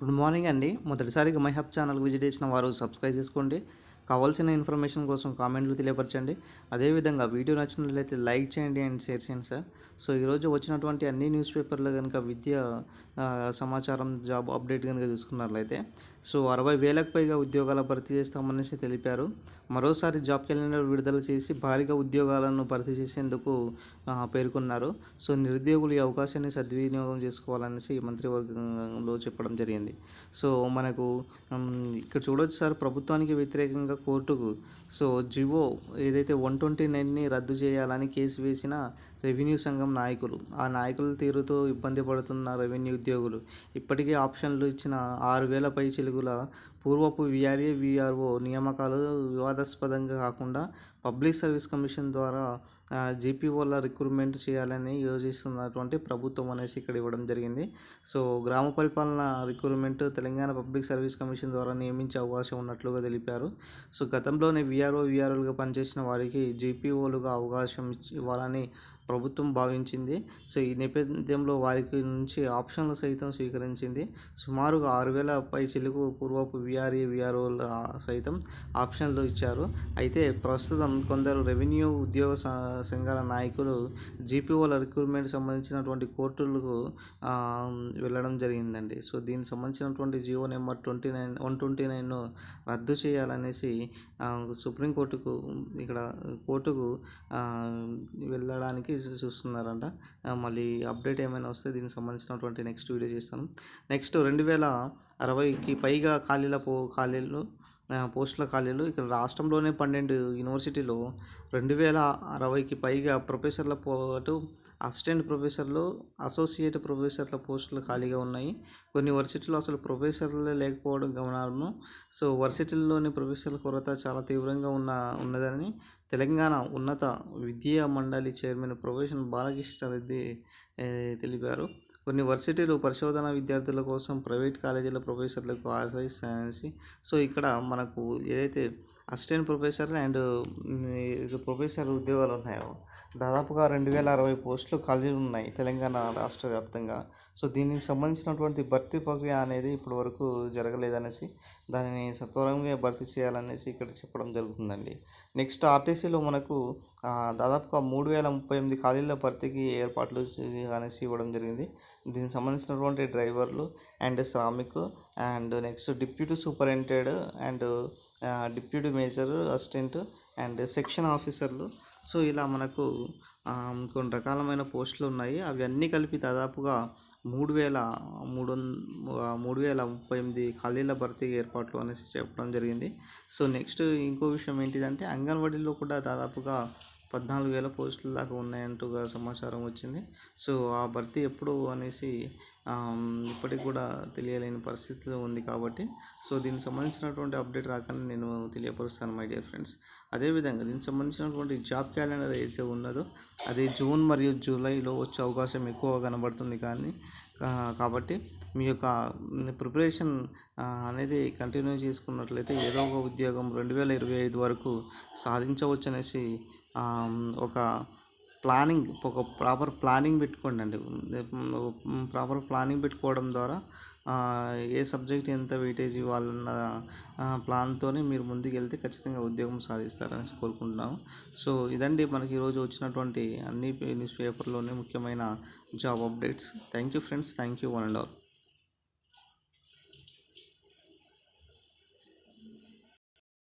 Good morning అండి. మొదటిసారిగా my hub channel visit చేసిన వారు సబ్స్క్రైబ్ చేసుకోండి. కావాల్సిన ఇన్ఫర్మేషన్ కోసం కామెంట్లు తెలియపరచండి. అదేవిధంగా వీడియో నచ్చినట్లయితే లైక్ చేయండి అండ్ షేర్ చేయండి సార్. సో ఈరోజు వచ్చినటువంటి అన్ని న్యూస్ పేపర్లో కనుక సమాచారం జాబ్ అప్డేట్ కనుక చూసుకున్నట్లయితే 60,000కు పైగా ఉద్యోగాల భర్తీ చేస్తామనేసి తెలిపారు. మరోసారి జాబ్ క్యాలెండర్ విడుదల చేసి భారీగా ఉద్యోగాలను భర్తీ చేసేందుకు పేర్కొన్నారు. సో నిరుద్యోగులు ఈ అవకాశాన్ని సద్వినియోగం చేసుకోవాలనేసి మంత్రివర్గంలో చెప్పడం జరిగింది. సో మనకు ఇక్కడ చూడొచ్చు సార్, ప్రభుత్వానికి వ్యతిరేకంగా కోర్టుకు జివో ఏదైతే 129ని రద్దు చేయాలని కేసు వేసిన రెవెన్యూ సంఘం నాయకులు, ఆ నాయకుల తీరుతో ఇబ్బంది పడుతున్న రెవెన్యూ ఉద్యోగులు ఇప్పటికే ఆప్షన్లు ఇచ్చిన 6,000 పై చిలుగుల పూర్వపు విఆర్ఏ విఆర్ఓ నియామకాలు వివాదాస్పదంగా కాకుండా పబ్లిక్ సర్వీస్ కమిషన్ ద్వారా జీపీఓల రిక్రూట్మెంట్ చేయాలని యోచిస్తున్నటువంటి ప్రభుత్వం అనేసి ఇక్కడ ఇవ్వడం జరిగింది. సో గ్రామ పరిపాలన recruitment Telangana public service commission ద్వారా నియమించే అవకాశం ఉన్నట్లుగా తెలిపారు. సో గతంలోనే విఆర్ఓలుగా పనిచేసిన వారికి జీపీఓలుగా అవకాశం ఇవ్వాలని ప్రభుత్వం భావించింది. సో ఈ నేపథ్యంలో వారికి నుంచి ఆప్షన్లు సైతం స్వీకరించింది. సుమారుగా 6,000 పై చిలుకు పూర్వపు విఆర్ఏ విఆర్ఓల సైతం ఆప్షన్లు ఇచ్చారు. అయితే ప్రస్తుతం కొందరు రెవెన్యూ ఉద్యోగ సంఘాల నాయకులు జీపీఓల రిక్రూట్మెంట్ సంబంధించినటువంటి కోర్టులకు వెళ్ళడం జరిగిందండి. సో దీనికి సంబంధించినటువంటి జియో నెంబర్ 129ను రద్దు చేయాలనేసి సుప్రీంకోర్టుకు కోర్టుకు వెళ్ళడానికి చూస్తున్నారంట. మళ్ళీ అప్డేట్ ఏమైనా వస్తే దీనికి సంబంధించినటువంటి నెక్స్ట్ వీడియో చేస్తాను. నెక్స్ట్ 2,060కి పైగా పోస్టుల ఖాళీలు ఇక్కడ రాష్ట్రంలోనే 12 యూనివర్సిటీలో 2,060కి పైగా ప్రొఫెసర్ల పాటు అసిస్టెంట్ ప్రొఫెసర్లు, అసోసియేట్ ప్రొఫెసర్ల పోస్టులు ఖాళీగా ఉన్నాయి. కొన్ని వర్సిటీల్లో అసలు ప్రొఫెసర్లే లేకపోవడం గమనార్హం. సో వర్సిటీల్లోని ప్రొఫెసర్ల కొరత చాలా తీవ్రంగా ఉన్నదని తెలంగాణ ఉన్నత విద్యా మండలి చైర్మన్ ప్రొఫెసర్ బాలకృష్ణ రెడ్డి తెలిపారు. కొన్ని వర్సిటీలు పరిశోధన విద్యార్థుల కోసం ప్రైవేట్ కాలేజీల ప్రొఫెసర్లకు ఆశ్రయిస్తాయనేసి. సో ఇక్కడ మనకు ఏదైతే అసిస్టెంట్ ప్రొఫెసర్ అండ్ ప్రొఫెసర్ ఉద్యోగాలు ఉన్నాయో దాదాపుగా 2,060 పోస్టులు ఖాళీలు ఉన్నాయి తెలంగాణ రాష్ట్ర వ్యాప్తంగా. సో దీనికి సంబంధించినటువంటి భర్తీ ప్రక్రియ అనేది ఇప్పటి వరకు జరగలేదనేసి, దానిని సత్వరంగా భర్తీ చేయాలనేసి ఇక్కడ చెప్పడం జరుగుతుందండి. నెక్స్ట్ ఆర్టీసీలో మనకు దాదాపుగా 3,038 ఖాళీల భర్తీకి ఏర్పాట్లు అనేసి ఇవ్వడం జరిగింది. దీనికి సంబంధించినటువంటి డ్రైవర్లు and Shramik and next deputy superintendent and deputy major assistant and section ఆఫీసర్లు. సో ఇలా మనకు కొన్ని రకాలమైన పోస్టులు ఉన్నాయి. అవి అన్నీ కలిపి దాదాపుగా 3,038 ఖాళీల భర్తీ ఏర్పాట్లు అనేసి చెప్పడం జరిగింది. సో నెక్స్ట్ ఇంకో విషయం ఏంటిదంటే అంగన్వాడీలో కూడా దాదాపుగా 14,000 పోస్టుల దాకా ఉన్నాయంటూగా సమాచారం వచ్చింది. సో ఆ భర్తీ ఎప్పుడు అనేసి ఇప్పటికి కూడా తెలియలేని పరిస్థితిలో ఉంది కాబట్టి సో దీనికి సంబంధించినటువంటి అప్డేట్ రాగానే నేను తెలియపరుస్తాను మై డియర్ ఫ్రెండ్స్. అదేవిధంగా దీనికి సంబంధించినటువంటి జాబ్ క్యాలెండర్ ఏదైతే ఉన్నదో అది జూన్ మరియు జూలైలో వచ్చే అవకాశం ఎక్కువ కనబడుతుంది. కాబట్టి మీ యొక్క ప్రిపరేషన్ అనేది కంటిన్యూ చేసుకున్నట్లయితే ఏదో ఒక ఉద్యోగం 2025 వరకు సాధించవచ్చు అనేసి ఒక ప్రాపర్ ప్లానింగ్ పెట్టుకోండి. ప్రాపర్ ప్లానింగ్ పెట్టుకోవడం ద్వారా ఏ సబ్జెక్ట్ ఎంత వెయిటేజ్ ఇవ్వాలన్న ప్లాన్తోనే మీరు ముందుకు వెళ్తే ఖచ్చితంగా ఉద్యోగం సాధిస్తారనేసి కోరుకుంటున్నాము. సో ఇదండి మనకి ఈరోజు వచ్చినటువంటి అన్ని న్యూస్ పేపర్లోనే ముఖ్యమైన job updates. Thank you friends. Thank you one and all.